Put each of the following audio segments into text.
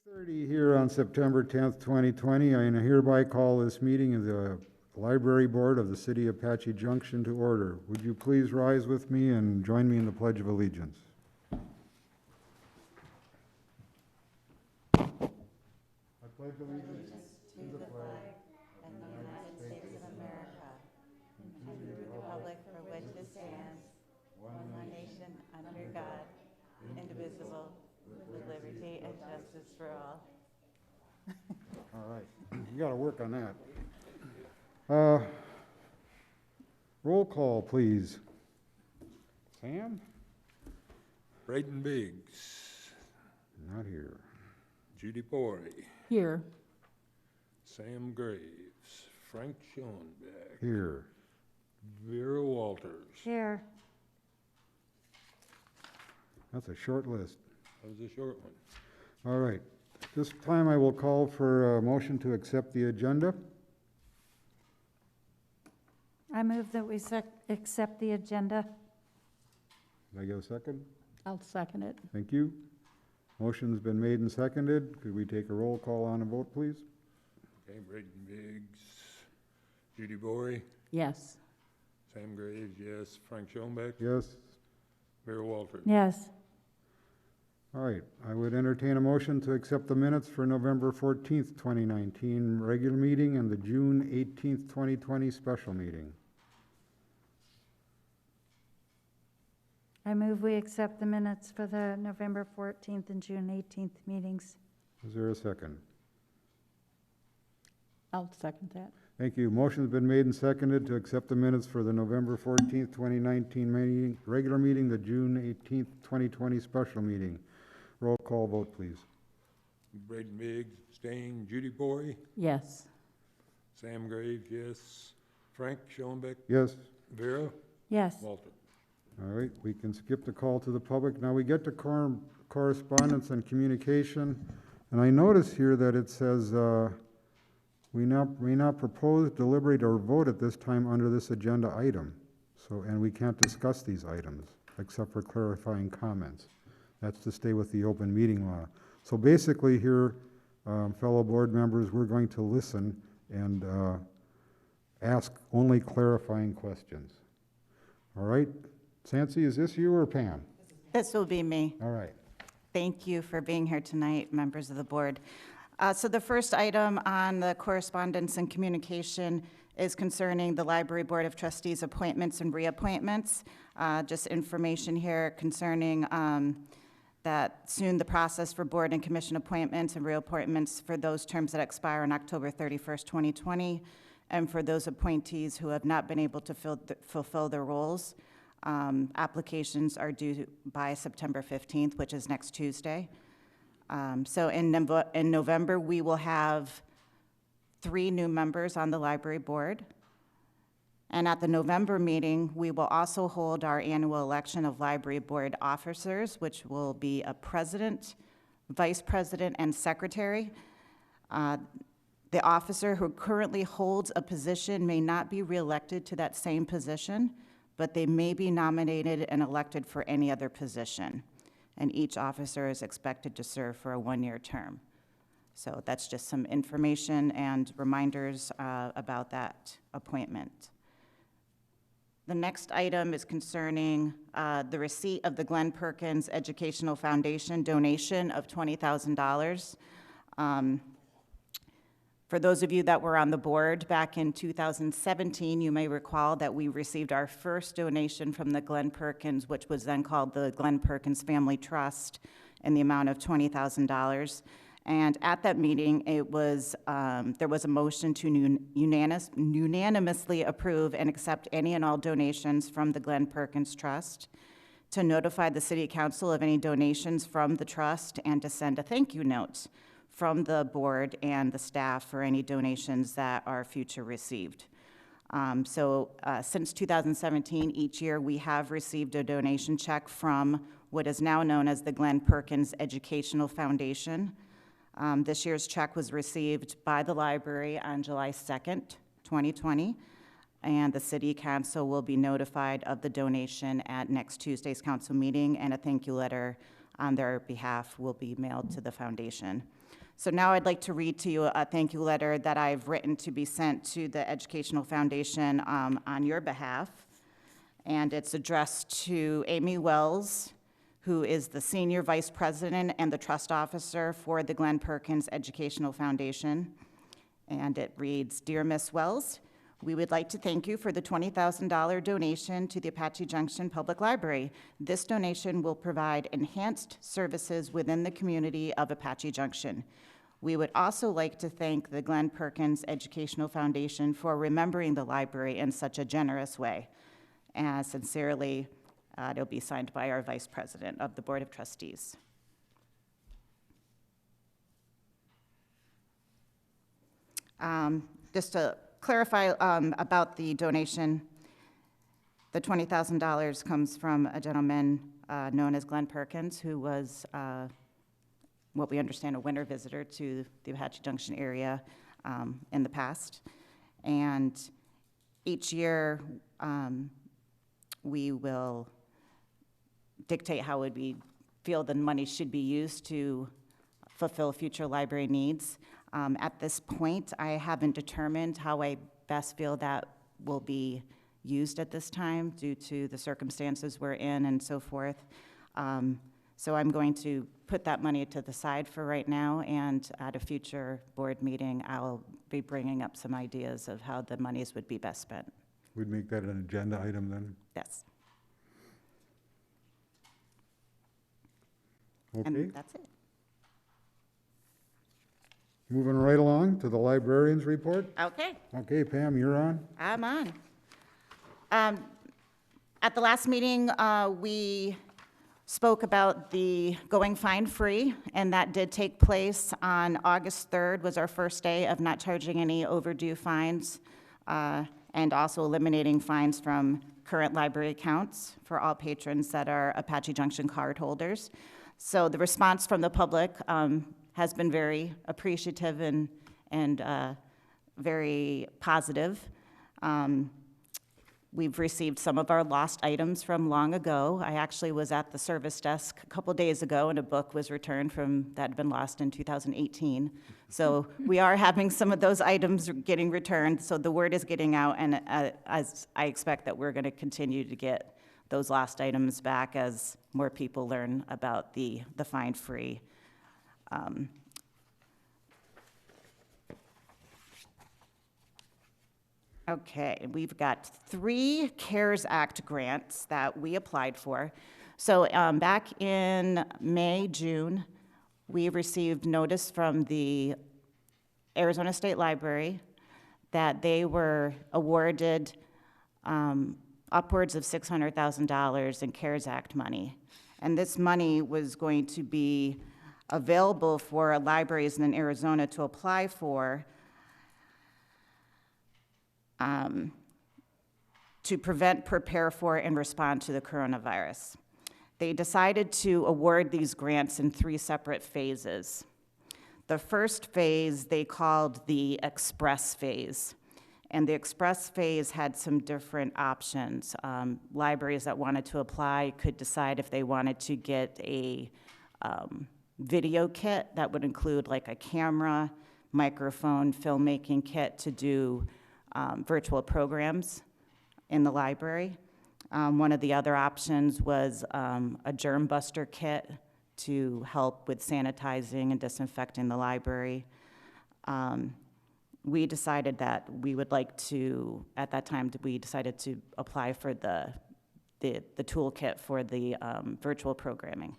6:30 here on September 10th, 2020. I hereby call this meeting of the Library Board of the City of Apache Junction to order. Would you please rise with me and join me in the Pledge of Allegiance? I pledge allegiance to the flag of the United States of America and to the republic for which it stands, one nation under God, indivisible, with liberty and justice for all. All right, you got to work on that. Roll call, please. Sam? Braden Biggs. Not here. Judy Bory. Here. Sam Graves. Frank Schoenbeck. Here. Vera Walters. Here. That's a short list. That was a short one. All right. This time I will call for a motion to accept the agenda. I move that we accept the agenda. Did I get a second? I'll second it. Thank you. Motion's been made and seconded. Could we take a roll call on a vote, please? Okay, Braden Biggs. Judy Bory. Yes. Sam Graves, yes. Frank Schoenbeck. Yes. Vera Walters. Yes. All right. I would entertain a motion to accept the minutes for November 14th, 2019 regular meeting and the June 18th, 2020 special meeting. I move we accept the minutes for the November 14th and June 18th meetings. Is there a second? I'll second that. Thank you. Motion's been made and seconded to accept the minutes for the November 14th, 2019 meeting, regular meeting, the June 18th, 2020 special meeting. Roll call vote, please. Braden Biggs, staying. Judy Bory. Yes. Sam Graves, yes. Frank Schoenbeck. Yes. Vera Yes. Walters. All right, we can skip the call to the public. Now we get to correspondence and communication. And I notice here that it says, we not propose, deliberate, or vote at this time under this agenda item. So, and we can't discuss these items except for clarifying comments. That's to stay with the open meeting law. So basically here, fellow board members, we're going to listen and ask only clarifying questions. All right? Sancy, is this you or Pam? This will be me. All right. Thank you for being here tonight, members of the board. So the first item on the correspondence and communication is concerning the Library Board of Trustees appointments and reappointments. Just information here concerning that soon the process for board and commission appointments and reappointments for those terms that expire on October 31st, 2020, and for those appointees who have not been able to fulfill their roles. Applications are due by September 15th, which is next Tuesday. So in November, we will have 3 new members on the library board. And at the November meeting, we will also hold our annual election of library board officers, which will be a president, vice president, and secretary. The officer who currently holds a position may not be reelected to that same position, but they may be nominated and elected for any other position. And each officer is expected to serve for a 1-year term. So that's just some information and reminders about that appointment. The next item is concerning the receipt of the Glenn Perkins Educational Foundation donation of $20,000. For those of you that were on the board back in 2017, you may recall that we received our first donation from the Glenn Perkins, which was then called the Glenn Perkins Family Trust, in the amount of $20,000. And at that meeting, it was there was a motion to unanimously approve and accept any and all donations from the Glenn Perkins Trust, to notify the City Council of any donations from the trust, and to send a thank you note from the board and the staff for any donations that are future received. Since 2017, each year we have received a donation check from what is now known as the Glenn Perkins Educational Foundation. This year's check was received by the library on July 2nd, 2020, and the City Council will be notified of the donation at next Tuesday's council meeting, and a thank you letter on their behalf will be mailed to the foundation. So now I'd like to read to you a thank you letter that I've written to be sent to the Educational Foundation on your behalf. And it's addressed to Amy Wells, who is the Senior Vice President and the Trust Officer for the Glenn Perkins Educational Foundation. And it reads, Dear Miss Wells, we would like to thank you for the $20,000 donation to the Apache Junction Public Library. This donation will provide enhanced services within the community of Apache Junction. We would also like to thank the Glenn Perkins Educational Foundation for remembering the library in such a generous way. And sincerely, it'll be signed by our Vice President of the Board of Trustees. Just to clarify about the donation, the $20,000 comes from a gentleman known as Glenn Perkins, who was, what we understand, a winter visitor to the Apache Junction area in the past. And each year, we will dictate how we feel the money should be used to fulfill future library needs. At this point, I haven't determined how I best feel that will be used at this time due to the circumstances we're in and so forth. So I'm going to put that money to the side for right now, and at a future board meeting, I'll be bringing up some ideas of how the monies would be best spent. We'd make that an agenda item then? Yes. Okay, And that's it. moving right along to the librarian's report. Okay. Okay, Pam, you're on. I'm on. At the last meeting, we spoke about the going fine-free, and that did take place on August 3rd, was our first day of not charging any overdue fines, and also eliminating fines from current library accounts for all patrons that are Apache Junction card holders. So the response from the public has been very appreciative and very positive. We've received some of our lost items from long ago. I actually was at the service desk a couple days ago, and a book was returned from that had been lost in 2018. So we are having some of those items getting returned, so the word is getting out, and as I expect that we're going to continue to get those lost items back as more people learn about the fine-free. Okay, we've got 3 CARES Act grants that we applied for. So back in May, June, we received notice from the Arizona State Library that they were awarded upwards of $600,000 in CARES Act money. And this money was going to be available for libraries in Arizona to apply for to prevent, prepare for, and respond to the coronavirus. They decided to award these grants in 3 separate phases. The first phase they called the Express phase, and the Express phase had some different options. Libraries that wanted to apply could decide if they wanted to get a video kit that would include like a camera, microphone, filmmaking kit to do virtual programs in the library. One of the other options was a germ buster kit to help with sanitizing and disinfecting the library. We decided that we would like to, at that time, we decided to apply for the toolkit for the virtual programming.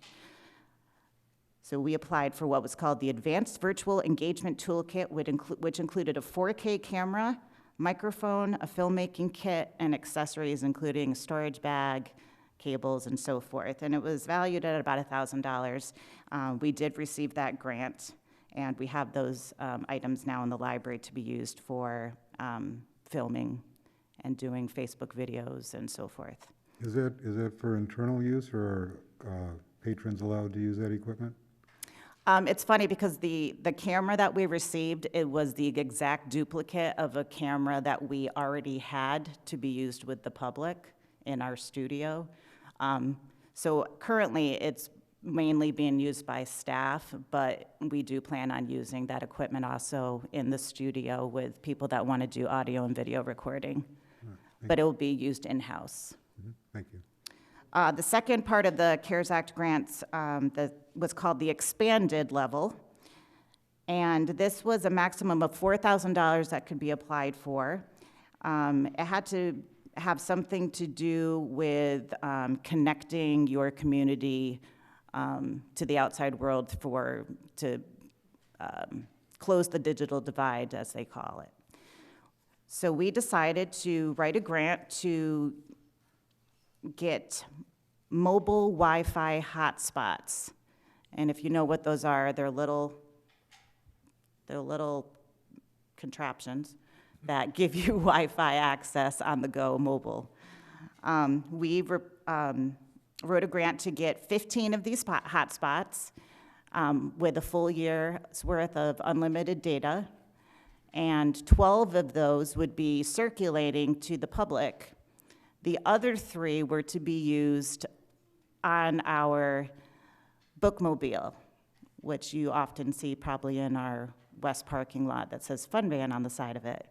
So we applied for what was called the Advanced Virtual Engagement Toolkit, which included a 4K camera, microphone, a filmmaking kit, and accessories, including a storage bag, cables, and so forth. And it was valued at about $1,000. We did receive that grant, and we have those items now in the library to be used for filming and doing Facebook videos and so forth. Is it for internal use, or are patrons allowed to use that equipment? It's funny because the camera that we received, it was the exact duplicate of a camera that we already had to be used with the public in our studio. So currently it's mainly being used by staff, but we do plan on using that equipment also in the studio with people that want to do audio and video recording. But it will be used in-house. Thank you. The second part of the CARES Act grants that was called the expanded level. And this was a maximum of $4,000 that could be applied for. It had to have something to do with connecting your community to the outside world to close the digital divide, as they call it. So we decided to write a grant to get mobile Wi-Fi hotspots. And if you know what those are, they're little contraptions that give you Wi-Fi access on the go mobile. We wrote a grant to get 15 of these hotspots with a full year's worth of unlimited data, and 12 of those would be circulating to the public. The other 3 were to be used on our bookmobile, which you often see probably in our west parking lot that says Fun Van on the side of it.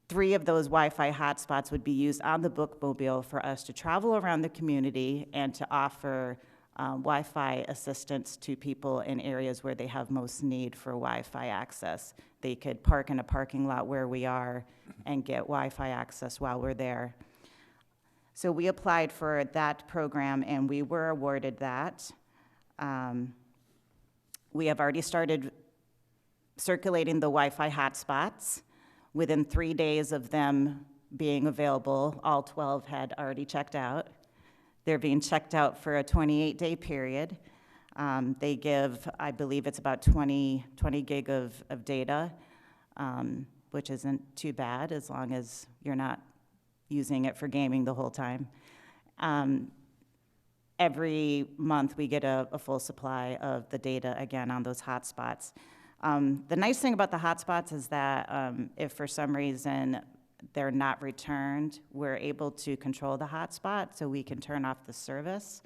3 of those Wi-Fi hotspots would be used on the bookmobile for us to travel around the community and to offer Wi-Fi assistance to people in areas where they have most need for Wi-Fi access. They could park in a parking lot where we are and get Wi-Fi access while we're there. So we applied for that program and we were awarded that. We have already started circulating the Wi-Fi hotspots. Within 3 days of them being available, all 12 had already checked out. They're being checked out for a 28-day period. They give, I believe it's about 20 gig of data, which isn't too bad as long as you're not using it for gaming the whole time. Every month we get a full supply of the data again on those hotspots. The nice thing about the hotspots is that if for some reason they're not returned, we're able to control the hotspot so we can turn off the service.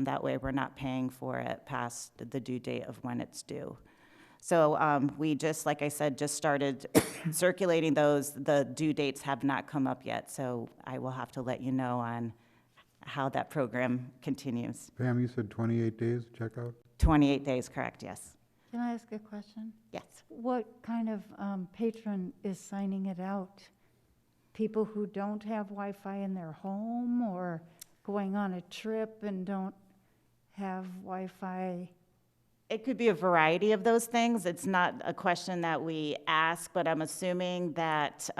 That way we're not paying for it past the due date of when it's due. So we just, like I said, just started circulating those. The due dates have not come up yet, so I will have to let you know on how that program continues. Pam, you said 28 days checkout? 28 days, correct, yes. Can I ask a question? Yes. What kind of patron is signing it out? People who don't have Wi-Fi in their home or going on a trip and don't have Wi-Fi? It could be a variety of those things. It's not a question that we ask, but I'm assuming that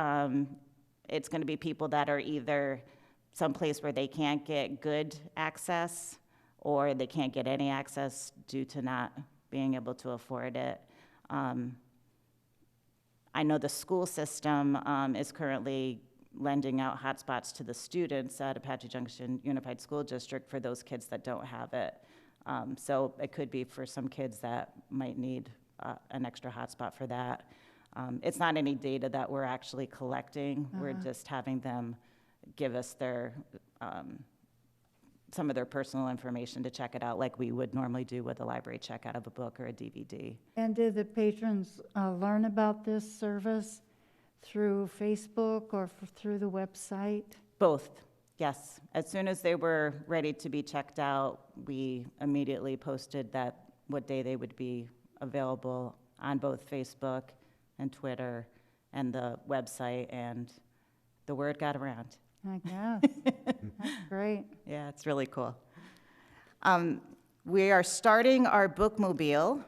it's going to be people that are either someplace where they can't get good access or they can't get any access due to not being able to afford it. I know the school system is currently lending out hotspots to the students at Apache Junction Unified School District for those kids that don't have it. So it could be for some kids that might need an extra hotspot for that. It's not any data that we're actually collecting. We're just having them give us their some of their personal information to check it out like we would normally do with a library checkout of a book or a DVD. And did the patrons learn about this service through Facebook or through the website? Both, yes. As soon as they were ready to be checked out, we immediately posted that what day they would be available on both Facebook and Twitter and the website, and the word got around. I guess. That's great. Yeah, it's really cool. We are starting our bookmobile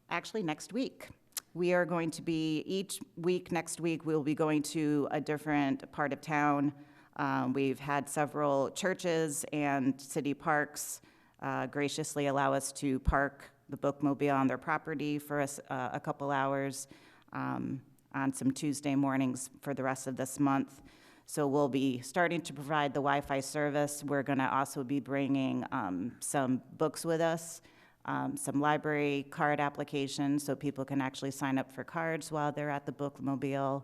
actually next week. We are going to be, each week next week, we'll be going to a different part of town. We've had several churches and city parks graciously allow us to park the bookmobile on their property for us a couple hours on some Tuesday mornings for the rest of this month. So we'll be starting to provide the Wi-Fi service. We're going to also be bringing some books with us, some library card applications so people can actually sign up for cards while they're at the bookmobile.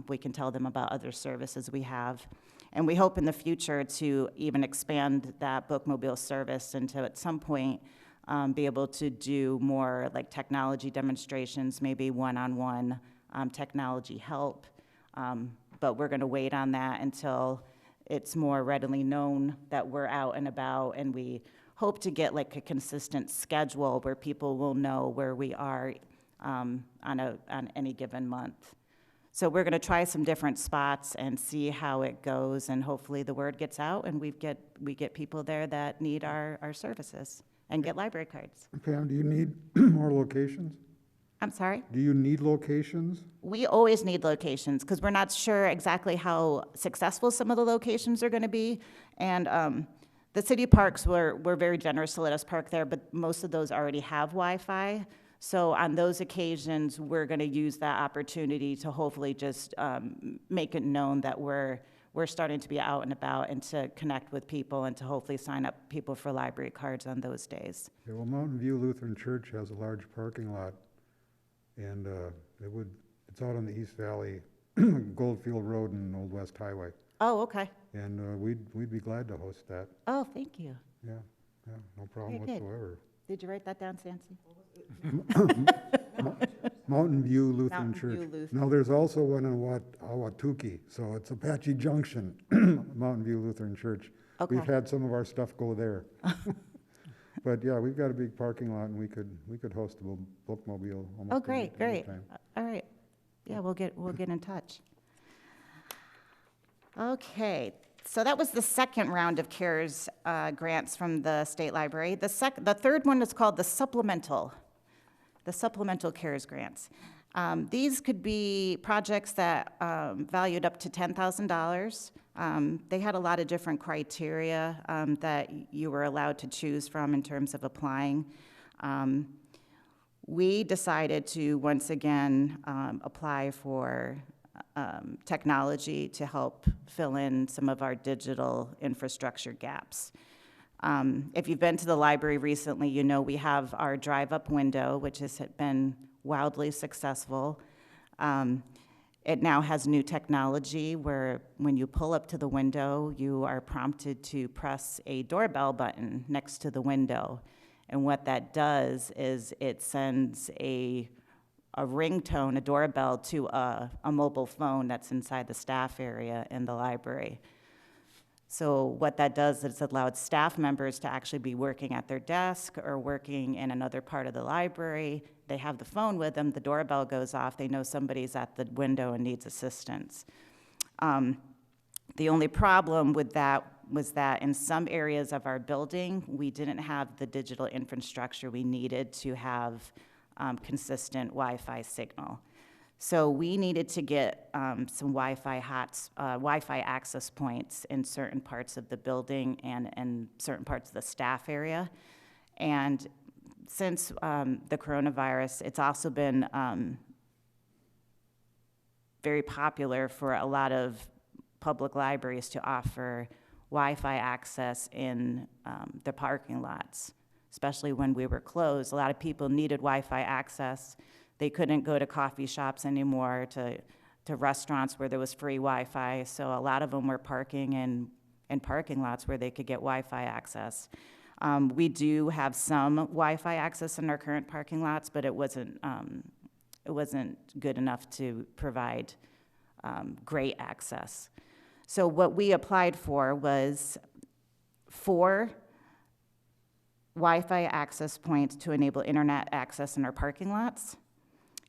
We can tell them about other services we have. And we hope in the future to even expand that bookmobile service and to at some point be able to do more like technology demonstrations, maybe one-on-one technology help. But we're going to wait on that until it's more readily known that we're out and about, and we hope to get like a consistent schedule where people will know where we are on any given month. So we're going to try some different spots and see how it goes, and hopefully the word gets out and we get people there that need our services and get library cards. Pam, do you need more locations? I'm sorry? Do you need locations? We always need locations because we're not sure exactly how successful some of the locations are going to be. And the city parks were very generous to let us park there, but most of those already have Wi-Fi. So on those occasions, we're going to use that opportunity to hopefully just make it known that we're starting to be out and about and to connect with people and to hopefully sign up people for library cards on those days. Yeah, well, Mountain View Lutheran Church has a large parking lot, and it's out on the East Valley, Goldfield Road and Old West Highway. Oh, okay. And we'd be glad to host that. Oh, thank you. Yeah, no problem Very good. whatsoever. Did you write that down, Sancy? Mountain View Lutheran Mountain Church. View Lutheran. Now, there's also one in Awatuki, so it's Apache Junction, Mountain View Lutheran Church. Okay. We've had some of our stuff go there. But yeah, we've got a big parking lot, and we could host a bookmobile almost Oh, great. anytime. All right. Yeah, we'll get in touch. Okay, so that was the second round of CARES grants from the State Library. The third one is called the supplemental CARES grants. These could be projects that valued up to $10,000. They had a lot of different criteria that you were allowed to choose from in terms of applying. We decided to once again apply for technology to help fill in some of our digital infrastructure gaps. If you've been to the library recently, you know we have our drive-up window, which has been wildly successful. It now has new technology where when you pull up to the window, you are prompted to press a doorbell button next to the window. And what that does is it sends a ringtone, a doorbell, to a mobile phone that's inside the staff area in the library. So what that does is it allows staff members to actually be working at their desk or working in another part of the library. They have the phone with them, the doorbell goes off, they know somebody's at the window and needs assistance. The only problem with that was that in some areas of our building, we didn't have the digital infrastructure we needed to have consistent Wi-Fi signal. So we needed to get some Wi-Fi access points in certain parts of the building and certain parts of the staff area. And since the coronavirus, it's also been very popular for a lot of public libraries to offer Wi-Fi access in the parking lots, especially when we were closed. A lot of people needed Wi-Fi access. They couldn't go to coffee shops anymore, to restaurants where there was free Wi-Fi, so a lot of them were parking in parking lots where they could get Wi-Fi access. We do have some Wi-Fi access in our current parking lots, but it wasn't good enough to provide great access. So what we applied for was 4 Wi-Fi access points to enable internet access in our parking lots,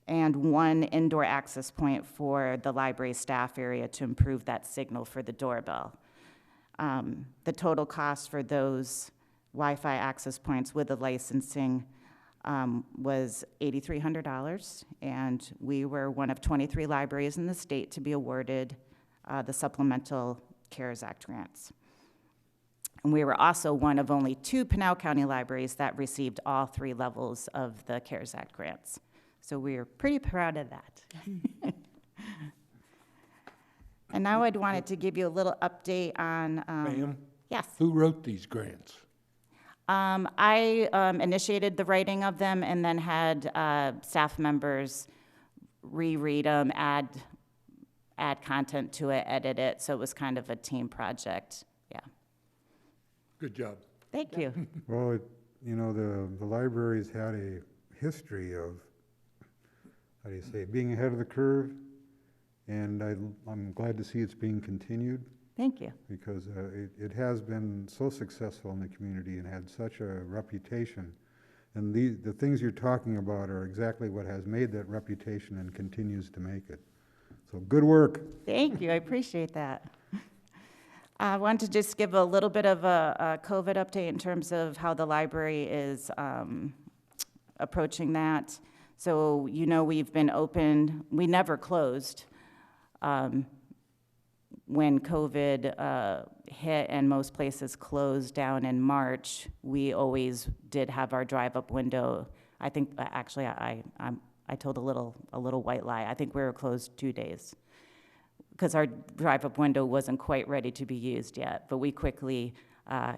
and 1 indoor access point for the library staff area to improve that signal for the doorbell. The total cost for those Wi-Fi access points with the licensing was $8,300, and we were one of 23 libraries in the state to be awarded the supplemental CARES Act grants. And we were also one of only 2 Pinal County libraries that received all 3 levels of the CARES Act grants. So we are pretty proud of that. And now I'd wanted to give you a little update on, Ma'am, yes. who wrote these grants? I initiated the writing of them and then had staff members reread them, add add content to it, edit it, so it was kind of a team project, yeah. Good job. Thank you. Well, the library's had a history of, how do you say, being ahead of the curve, and I'm glad to see it's being continued, Thank you. because it has been so successful in the community and had such a reputation. And the things you're talking about are exactly what has made that reputation and continues to make it. So good work. Thank you, I appreciate that. I want to just give a little bit of a COVID update in terms of how the library is approaching that. So, we've been open, we never closed. When COVID hit and most places closed down in March, we always did have our drive-up window. I think, actually, I told a little white lie. I think we were closed 2 days because our drive-up window wasn't quite ready to be used yet, but we quickly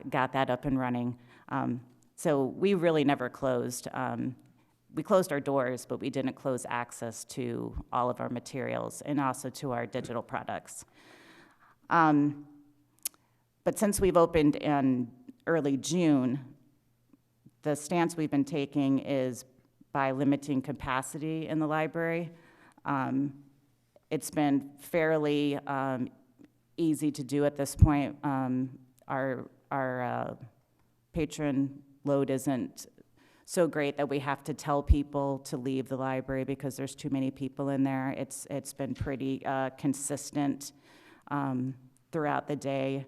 got that up and running. So we really never closed. We closed our doors, but we didn't close access to all of our materials and also to our digital products. But since we've opened in early June, the stance we've been taking is by limiting capacity in the library. It's been fairly easy to do at this point. Our patron load isn't so great that we have to tell people to leave the library because there's too many people in there. It's been pretty consistent throughout the day.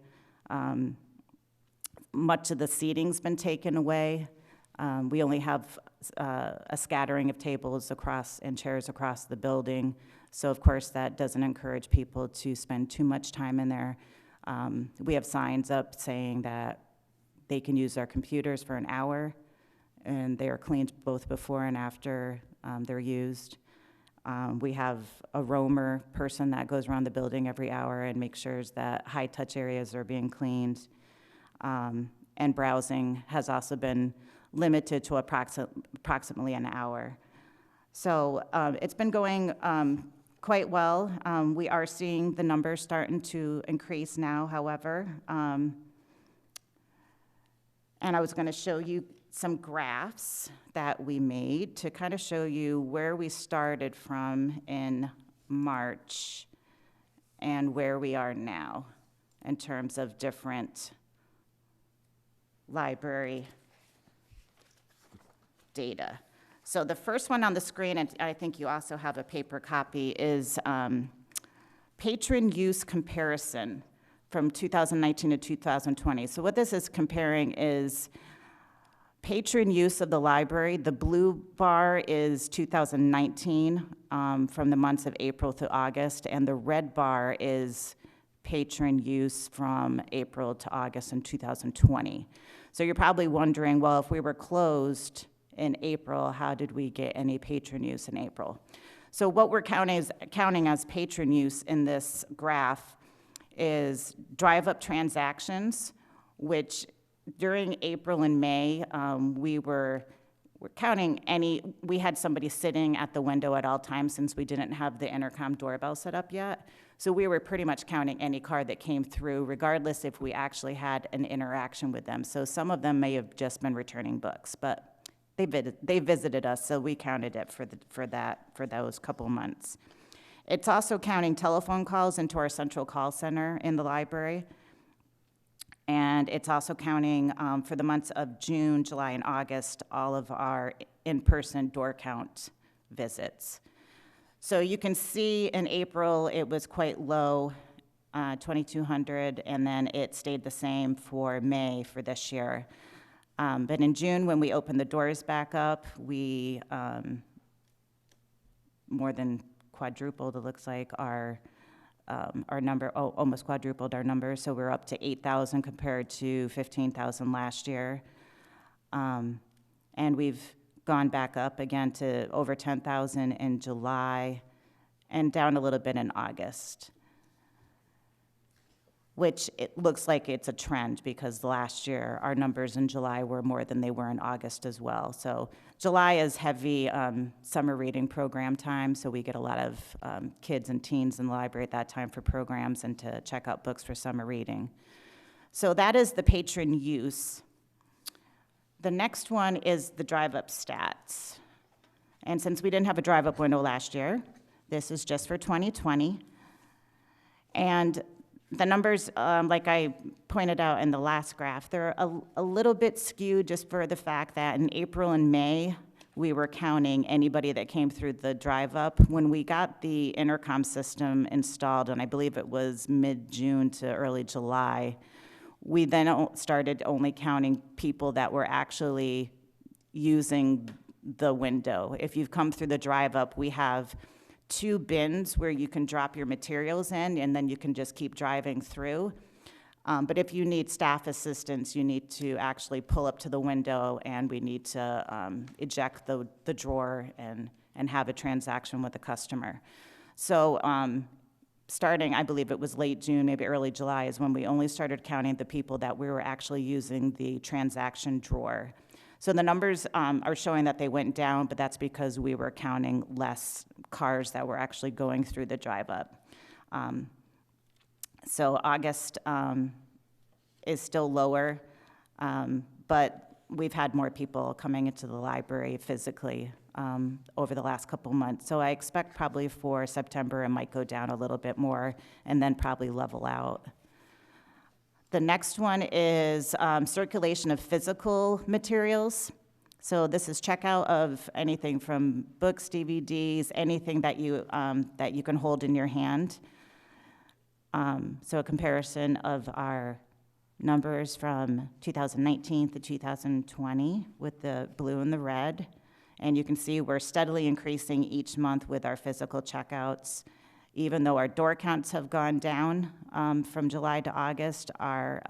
Much of the seating's been taken away. We only have a scattering of tables across and chairs across the building. So of course that doesn't encourage people to spend too much time in there. We have signs up saying that they can use our computers for an hour and they are cleaned both before and after they're used. We have a roamer person that goes around the building every hour and makes sure that high-touch areas are being cleaned. And browsing has also been limited to approximately an hour. So it's been going quite well. We are seeing the numbers starting to increase now, however. And I was going to show you some graphs that we made to kind of show you where we started from in March and where we are now in terms of different library data. So the first one on the screen, and I think you also have a paper copy, is patron use comparison from 2019 to 2020. So what this is comparing is patron use of the library. The blue bar is 2019 from the months of April to August, and the red bar is patron use from April to August in 2020. So you're probably wondering, well, if we were closed in April, how did we get any patron use in April? So what we're counting as patron use in this graph is drive-up transactions, which during April and May, we're counting we had somebody sitting at the window at all times since we didn't have the intercom doorbell set up yet. So we were pretty much counting any card that came through, regardless if we actually had an interaction with them. So some of them may have just been returning books, but they visited us, so we counted it for those couple months. It's also counting telephone calls into our central call center in the library. And it's also counting for the months of June, July, and August, all of our in-person door count visits. So you can see in April, it was quite low, 2,200, and then it stayed the same for May for this year. But in June, when we opened the doors back up, we more than quadrupled, it looks like, our number, almost quadrupled our numbers, so we're up to 8,000 compared to 15,000 last year. And we've gone back up again to over 10,000 in July and down a little bit in August. which it looks like it's a trend because last year our numbers in July were more than they were in August as well. So July is heavy summer reading program time, so we get a lot of kids and teens in the library at that time for programs and to check out books for summer reading. So that is the patron use. The next one is the drive-up stats. And since we didn't have a drive-up window last year, this is just for 2020. And the numbers, like I pointed out in the last graph, they're a little bit skewed just for the fact that in April and May, we were counting anybody that came through the drive-up. When we got the intercom system installed, and I believe it was mid-June to early July, we then started only counting people that were actually using the window. If you've come through the drive-up, we have 2 bins where you can drop your materials in, and then you can just keep driving through. But if you need staff assistance, you need to actually pull up to the window, and we need to eject the drawer and have a transaction with the customer. So starting, I believe it was late June, maybe early July, is when we only started counting the people that we were actually using the transaction drawer. So the numbers are showing that they went down, but that's because we were counting less cars that were actually going through the drive-up. So August is still lower, but we've had more people coming into the library physically over the last couple months. So I expect probably for September it might go down a little bit more and then probably level out. The next one is circulation of physical materials. So this is checkout of anything from books, DVDs, anything that you can hold in your hand. So a comparison of our numbers from 2019 to 2020 with the blue and the red. And you can see we're steadily increasing each month with our physical checkouts. Even though our door counts have gone down from July to August, our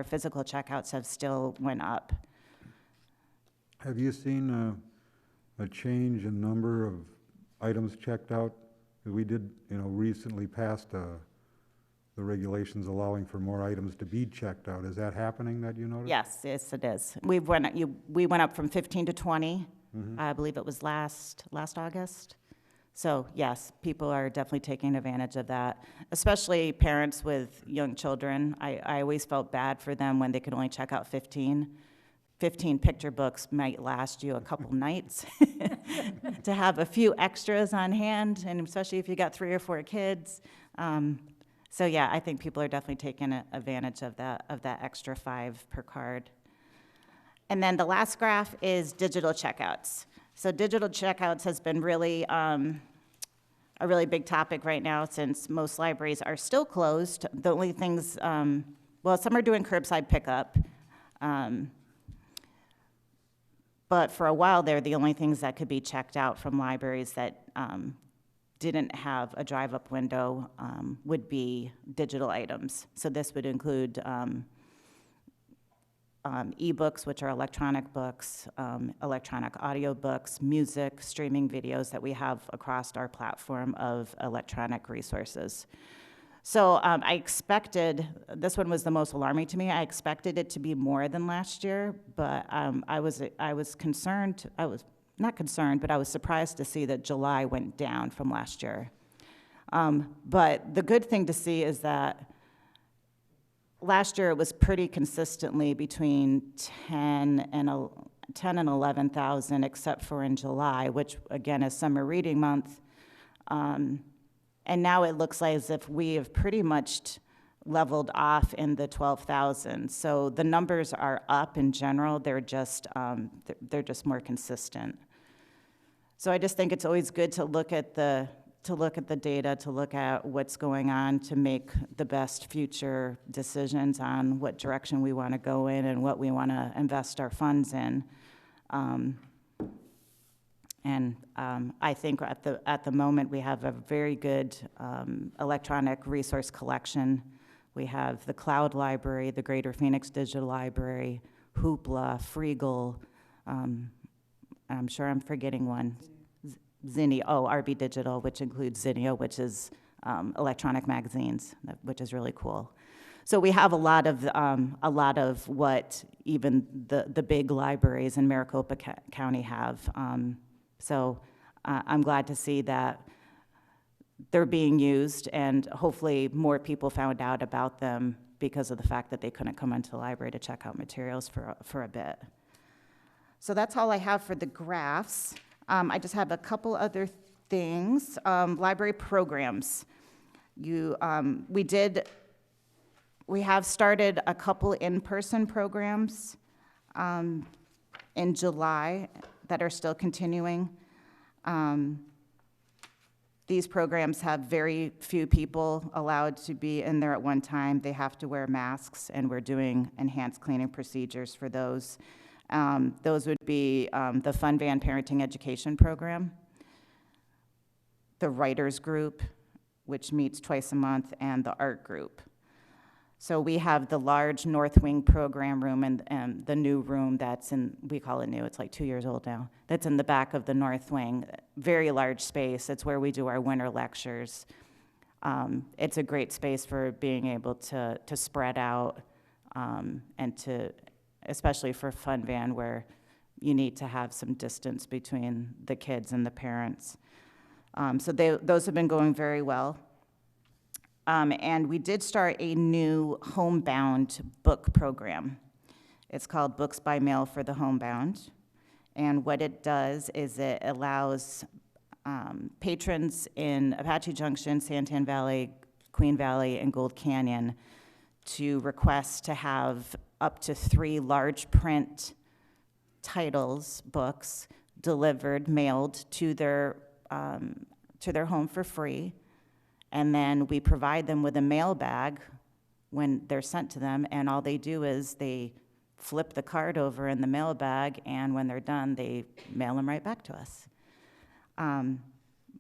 physical checkouts have still went up. Have you seen a change in number of items checked out? We did, recently passed the regulations allowing for more items to be checked out. Is that happening that you noticed? Yes, it is. We went up from 15 to 20. I believe it was last August. So yes, people are definitely taking advantage of that, especially parents with young children. I always felt bad for them when they could only check out 15. 15 picture books might last you a couple nights to have a few extras on hand, and especially if you got 3 or 4 kids. So yeah, I think people are definitely taking advantage of that extra 5 per card. And then the last graph is digital checkouts. So digital checkouts has been really a really big topic right now since most libraries are still closed. The only things, well, some are doing curbside pickup, but for a while there, the only things that could be checked out from libraries that didn't have a drive-up window would be digital items. So this would include ebooks, which are electronic books, electronic audio books, music, streaming videos that we have across our platform of electronic resources. So I expected, this one was the most alarming to me, I expected it to be more than last year, but I was concerned, I was not concerned, but I was surprised to see that July went down from last year. But the good thing to see is that last year it was pretty consistently between 10 and 11,000, except for in July, which again is summer reading month. And now it looks like as if we have pretty much leveled off in the 12,000. So the numbers are up in general. They're just more consistent. So I just think it's always good to look at the data, to look at what's going on, to make the best future decisions on what direction we want to go in and what we want to invest our funds in. I think at the moment we have a very good electronic resource collection. We have the Cloud Library, the Greater Phoenix Digital Library, Hoopla, Freegal. I'm sure I'm forgetting one. Zinnia, RB Digital, which includes Zinnia, which is electronic magazines, which is really cool. So we have a lot of what even the big libraries in Maricopa County have. So I'm glad to see that they're being used, and hopefully more people found out about them because of the fact that they couldn't come into the library to check out materials for a bit. So that's all I have for the graphs. I just have a couple other things. Library programs. We have started a couple in-person programs in July that are still continuing. These programs have very few people allowed to be in there at one time. They have to wear masks, and we're doing enhanced cleaning procedures for those. Those would be the Fun Van Parenting Education Program, the Writers Group, which meets twice a month, and the Art Group. So we have the large North Wing program room and the new room that's in, we call it new, it's like 2 years old now, that's in the back of the North Wing. Very large space. It's where we do our winter lectures. It's a great space for being able to spread out and to, especially for Fun Van, where you need to have some distance between the kids and the parents. So those have been going very well. And we did start a new homebound book program. It's called Books by Mail for the Homebound. And what it does is it allows patrons in Apache Junction, Santan Valley, Queen Valley, and Gold Canyon to request to have up to 3 large print titles, books, delivered, mailed to their home for free. And then we provide them with a mail bag when they're sent to them, and all they do is they flip the card over in the mail bag, and when they're done, they mail them right back to us.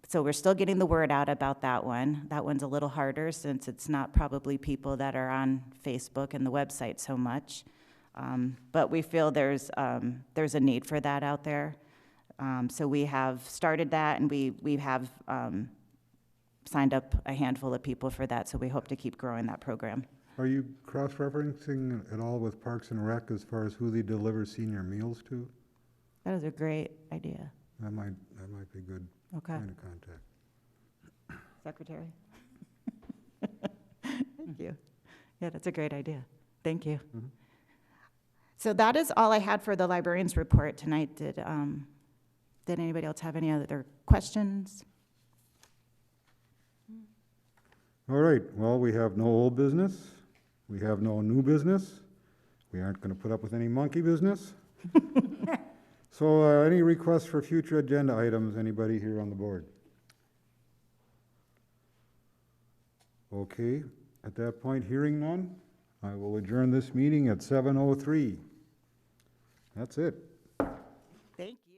So we're still getting the word out about that one. That one's a little harder since it's not probably people that are on Facebook and the website so much. But we feel there's a need for that out there. So we have started that, and we have signed up a handful of people for that, so we hope to keep growing that program. Are you cross-referencing at all with Parks and Rec as far as who they deliver senior meals to? That is a great idea. That might be good Okay. point of contact. Secretary? Thank you. Yeah, that's a great idea. Thank you. Mm-hmm. So that is all I had for the librarian's report tonight. Did anybody else have any other questions? All right, well, we have no old business. We have no new business. We aren't going to put up with any monkey business. So any requests for future agenda items, anybody here on the board? Okay, at that point, hearing none, I will adjourn this meeting at 7:03. That's it. Thank you.